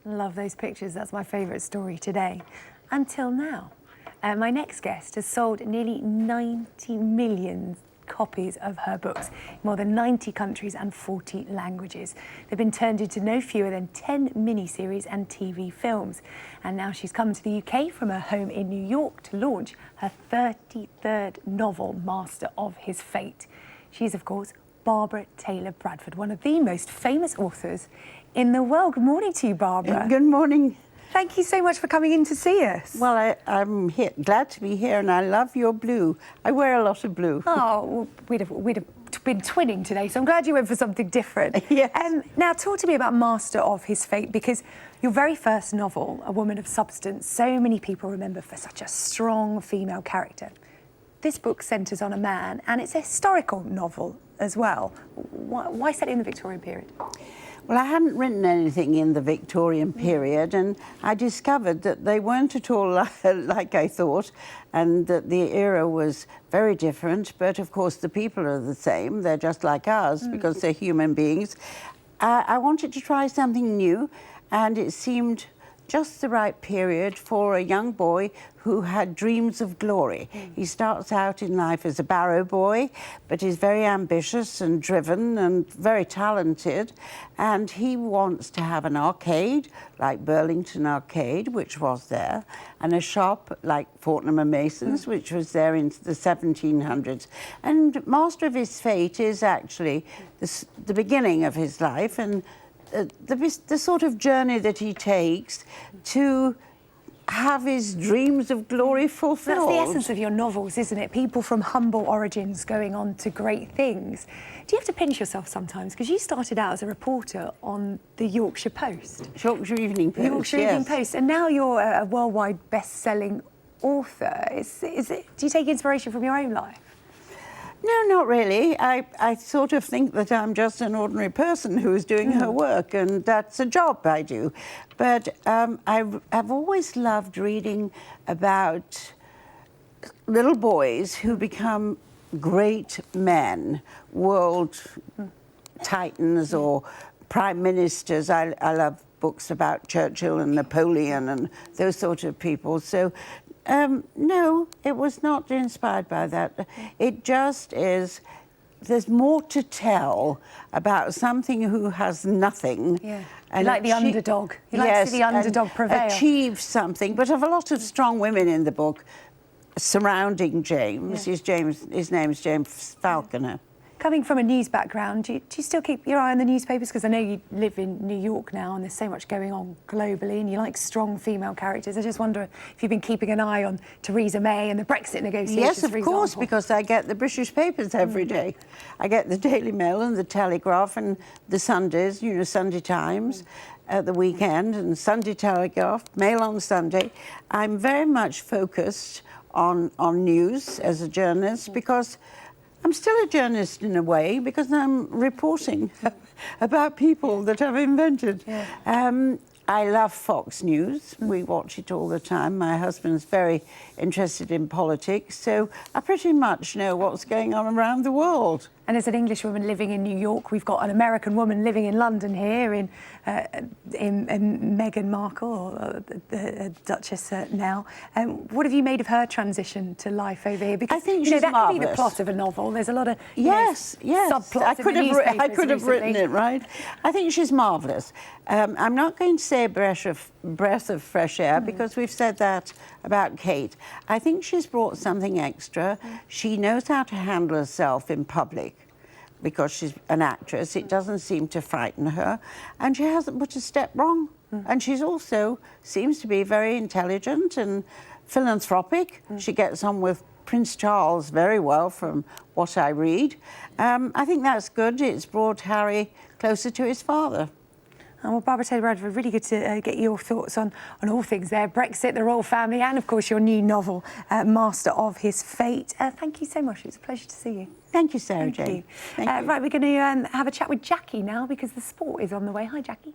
Love those pictures. That's my favourite story today. Until now. My next guest has sold nearly 90 million copies of her books in more than 90 countries and 40 languages. They've been turned into no fewer than 10 miniseries and TV films. And now she's come to the UK from her home in New York to launch her 33rd novel, Master of His Fate. She's, of course, Barbara Taylor Bradford, one of the most famous authors in the world. Good morning to you, Barbara. Good morning. Thank you so much for coming in to see us. Well, I'm here, glad to be here, and I love your blue. I wear a lot of blue. Oh, we'd have been twinning today, so I'm glad you went for something different. Yes. Now, talk to me about Master of His Fate, because your very first novel, A Woman of Substance, so many people remember for such a strong female character. This book centres on a man, and it's a historical novel as well. Why set it in the Victorian period? Well, I hadn't written anything in the Victorian period, and I discovered that they weren't at all like I thought, and that the era was very different. But of course, the people are the same. They're just like us because they're human beings. I wanted to try something new, and it seemed just the right period for a young boy who had dreams of glory. He starts out in life as a barrow boy, but is very ambitious and driven and very talented. And he wants to have an arcade, like Burlington Arcade, which was there, and a shop like Fortnum and Mason's, which was there in the 1700s. And Master of His Fate is actually the beginning of his life, and the sort of journey that he takes to have his dreams of glory fulfilled. That's the essence of your novels, isn't it? People from humble origins going on to great things. Do you have to pinch yourself sometimes? Because you started out as a reporter on the Yorkshire Post. Yorkshire Evening Post, Yorkshire Evening Post. And now you're a worldwide best-selling author. Do you take inspiration from your own life? No, not really. I sort of think that I'm just an ordinary person who is doing her work, and that's a job I do. But I've always loved reading about little boys who become great men, world titans or prime ministers. I love books about Churchill and Napoleon and those sort of people. So no, it was not inspired by that. It just is, there's more to tell about something who has nothing. Yeah. And like the underdog. You like to see the underdog prevail. Achieve something. But of a lot of strong women in the book surrounding James. Yeah. His name is James Falconer. Coming from a news background, do you still keep your eye on the newspapers? Because I know you live in New York now and there's so much going on globally, and you like strong female characters. I just wonder if you've been keeping an eye on Theresa May and the Brexit negotiations, Yes, of course, because I get the British papers every day. I get the Daily Mail and the Telegraph and the Sundays, you know, Sunday Times at the weekend, and Sunday Telegraph, Mail on Sunday. I'm very much focused on news as a journalist because I'm still a journalist in a way, because I'm reporting about people that I've invented. Yeah. I love Fox News. We watch it all the time. My husband's very interested in politics, so I pretty much know what's going on around the world. And as an English woman living in New York, we've got an American woman living in London here, in Meghan Markle, or the Duchess now. What have you made of her transition to life over here? Because I think she's that marvellous. could be the plot of a novel. There's a lot of subplots. I could have written it, right? I think she's marvellous. I'm not going to say a breath of fresh air, because we've said that about Kate. I think she's brought something extra. She knows how to handle herself in public, because she's an actress. It doesn't seem to frighten her, and she hasn't put a step wrong. And she's also seems to be very intelligent and philanthropic. She gets on with Prince Charles very well, from what I read. I think that's good. It's brought Harry closer to his father. Well, Barbara Taylor Bradford, really good to get your thoughts on all things there. Brexit, the royal family, and of course your new novel, Master of His Fate. Thank you so much. It was a pleasure to see you. Thank you, Sarah Jane. Thank you. Right, we're going to have a chat with Jackie now, because the sport is on the way. Hi, Jackie.